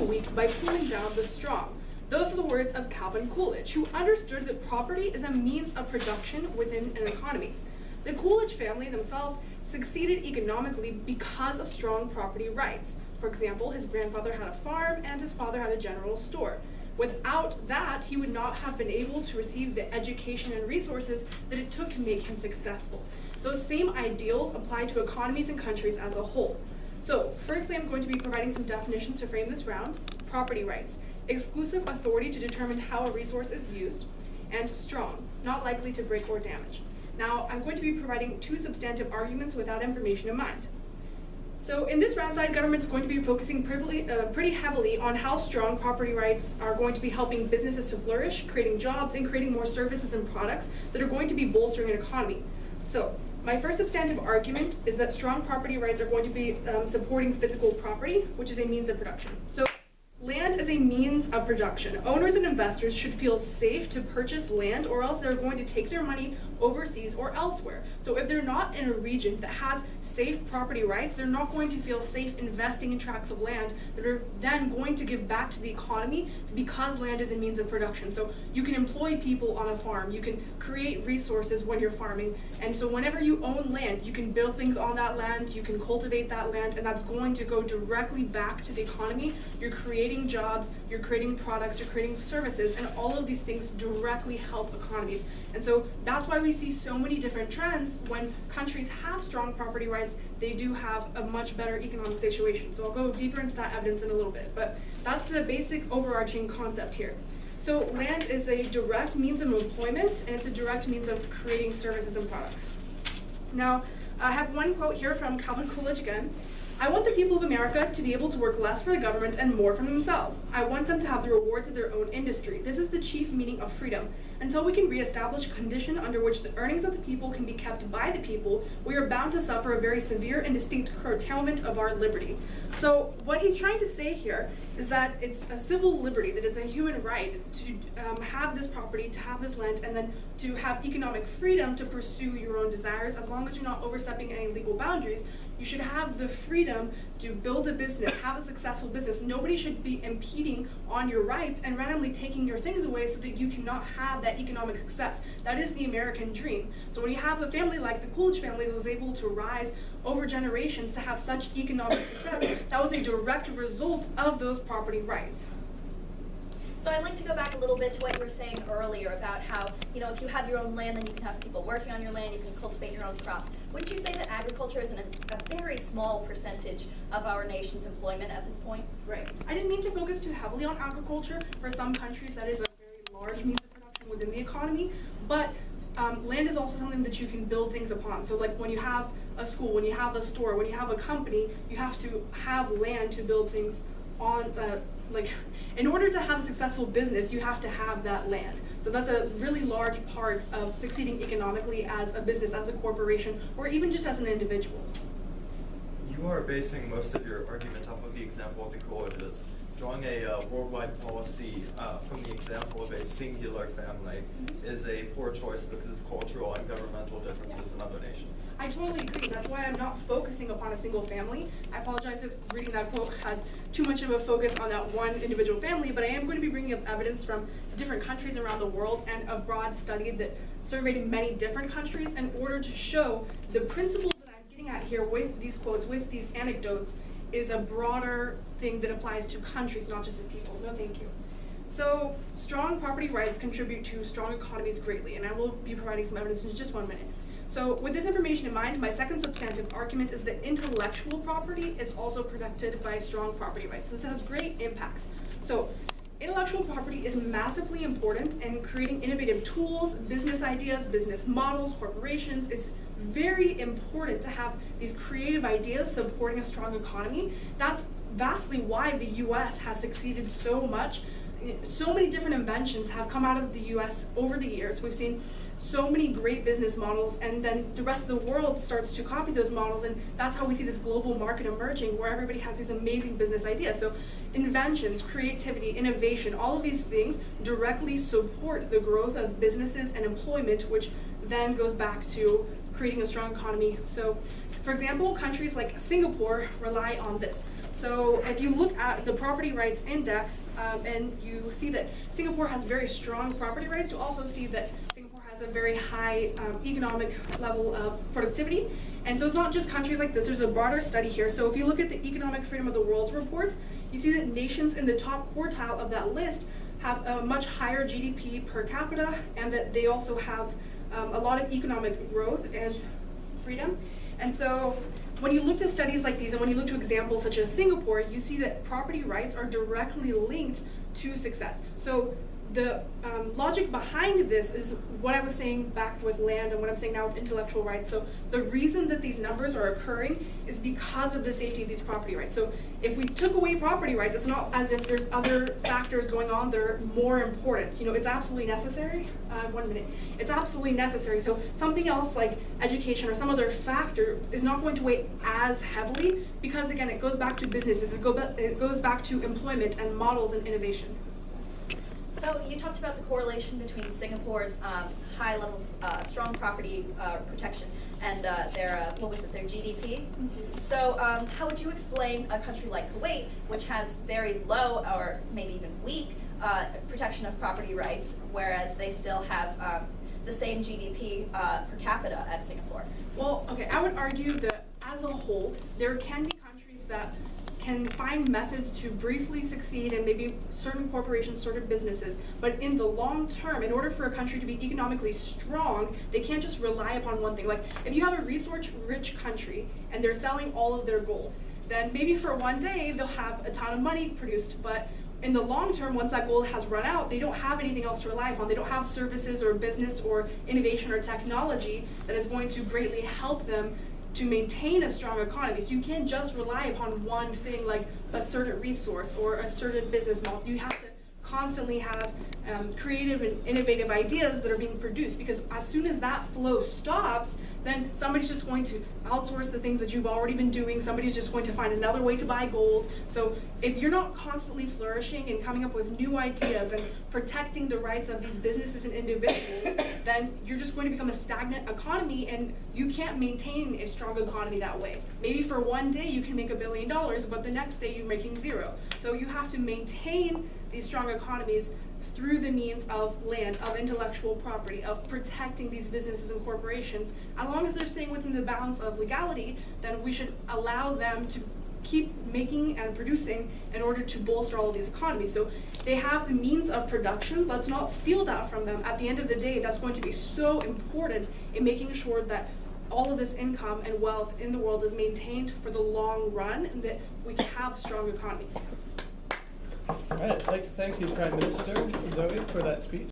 weak by pulling down the strong. Those are the words of Calvin Coolidge, who understood that property is a means of production within an economy. The Coolidge family themselves succeeded economically because of strong property rights. For example, his grandfather had a farm and his father had a general store. Without that, he would not have been able to receive the education and resources that it took to make him successful. Those same ideals apply to economies and countries as a whole. So, firstly, I'm going to be providing some definitions to frame this round. Property rights: exclusive authority to determine how a resource is used, and strong, not likely to break or damage. Now, I'm going to be providing two substantive arguments with that information in mind. So in this round side, government's going to be focusing pretty heavily on how strong property rights are going to be helping businesses to flourish, creating jobs, and creating more services and products that are going to be bolstering an economy. So my first substantive argument is that strong property rights are going to be supporting physical property, which is a means of production. So land is a means of production. Owners and investors should feel safe to purchase land, or else they're going to take their money overseas or elsewhere. So if they're not in a region that has safe property rights, they're not going to feel safe investing in tracts of land that are then going to give back to the economy, because land is a means of production. So you can employ people on a farm, you can create resources when you're farming, and so whenever you own land, you can build things on that land, you can cultivate that land, and that's going to go directly back to the economy. You're creating jobs, you're creating products, you're creating services, and all of these things directly help economies. And so that's why we see so many different trends. When countries have strong property rights, they do have a much better economic situation. So I'll go deeper into that evidence in a little bit, but that's the basic overarching concept here. So land is a direct means of employment, and it's a direct means of creating services and products. Now, I have one quote here from Calvin Coolidge again. "I want the people of America to be able to work less for the government and more for themselves. I want them to have the rewards of their own industry. This is the chief meaning of freedom. Until we can reestablish a condition under which the earnings of the people can be kept by the people, we are bound to suffer a very severe and distinct curtailment of our liberty." So what he's trying to say here is that it's a civil liberty, that it's a human right to have this property, to have this land, and then to have economic freedom to pursue your own desires. As long as you're not overstepping any legal boundaries, you should have the freedom to build a business, have a successful business. Nobody should be impeding on your rights and randomly taking your things away so that you cannot have that economic success. That is the American dream. So when you have a family like the Coolidge family that was able to rise over generations to have such economic success, that was a direct result of those property rights. So I'd like to go back a little bit to what you were saying earlier about how, if you have your own land, then you can have people working on your land, you can cultivate your own crops. Wouldn't you say that agriculture is a very small percentage of our nation's employment at this point? Right. I didn't mean to focus too heavily on agriculture. For some countries, that is a very large means of production within the economy, but land is also something that you can build things upon. So like when you have a school, when you have a store, when you have a company, you have to have land to build things on. In order to have a successful business, you have to have that land. So that's a really large part of succeeding economically as a business, as a corporation, or even just as an individual. You are basing most of your argument off of the example of the Coolidges, drawing a worldwide policy from the example of a singular family is a poor choice because of cultural and governmental differences in other nations. I totally agree. That's why I'm not focusing upon a single family. I apologize if reading that quote had too much of a focus on that one individual family, but I am going to be bringing up evidence from different countries around the world and a broad study that surveyed many different countries in order to show the principles that I'm getting at here with these quotes, with these anecdotes, is a broader thing that applies to countries, not just to peoples. No, thank you. So, strong property rights contribute to strong economies greatly, and I will be providing some evidence in just 1 minute. So, with this information in mind, my second substantive argument is that intellectual property is also protected by strong property rights. This has great impacts. So, intellectual property is massively important in creating innovative tools, business ideas, business models, corporations. It's very important to have these creative ideas supporting a strong economy. That's vastly why the US has succeeded so much. So many different inventions have come out of the US over the years. We've seen so many great business models, and then the rest of the world starts to copy those models, and that's how we see this global market emerging where everybody has these amazing business ideas. So inventions, creativity, innovation, all of these things directly support the growth of businesses and employment, which then goes back to creating a strong economy. So, for example, countries like Singapore rely on this. So if you look at the property rights index and you see that Singapore has very strong property rights, you also see that Singapore has a very high economic level of productivity. And so it's not just countries like this, there's a broader study here. So if you look at the Economic Freedom of the World reports, you see that nations in the top quartile of that list have a much higher GDP per capita, and that they also have a lot of economic growth and freedom. And so when you look at studies like these, and when you look to examples such as Singapore, you see that property rights are directly linked to success. So the logic behind this is what I was saying back with land and what I'm saying now with intellectual rights. So the reason that these numbers are occurring is because of the safety of these property rights. So if we took away property rights, it's not as if there's other factors going on that are more important. You know, it's absolutely necessary. 1 minute. It's absolutely necessary. So something else like education or some other factor is not going to weigh as heavily because, again, it goes back to businesses. It goes back to employment and models and innovation. So you talked about the correlation between Singapore's high levels of strong property protection and their their GDP. Mm-hmm. So how would you explain a country like Kuwait, which has very low or maybe even weak protection of property rights, whereas they still have the same GDP per capita as Singapore? Well, okay, I would argue that as a whole, there can be countries that can find methods to briefly succeed and maybe certain corporations, certain businesses, but in the long term, in order for a country to be economically strong, they can't just rely upon one thing. Like if you have a resource-rich country and they're selling all of their gold, then maybe for one day they'll have a ton of money produced, but in the long term, once that gold has run out, they don't have anything else to rely upon. They don't have services or business or innovation or technology that is going to greatly help them to maintain a strong economy. So you can't just rely upon one thing like a certain resource or a certain business model. You have to constantly have creative and innovative ideas that are being produced, because as soon as that flow stops, then somebody's just going to outsource the things that you've already been doing. Somebody's just going to find another way to buy gold. So if you're not constantly flourishing and coming up with new ideas and protecting the rights of these businesses and individuals, then you're just going to become a stagnant economy, and you can't maintain a strong economy that way. Maybe for one day you can make $1 billion, but the next day you're making zero. So you have to maintain these strong economies through the means of land, of intellectual property, of protecting these businesses and corporations. As long as they're staying within the bounds of legality, then we should allow them to keep making and producing in order to bolster all of these economies. So they have the means of production. Let's not steal that from them. At the end of the day, that's going to be so important in making sure that all of this income and wealth in the world is maintained for the long run, and that we have strong economies. All right, I'd like to thank the Prime Minister, Zoe, for that speech.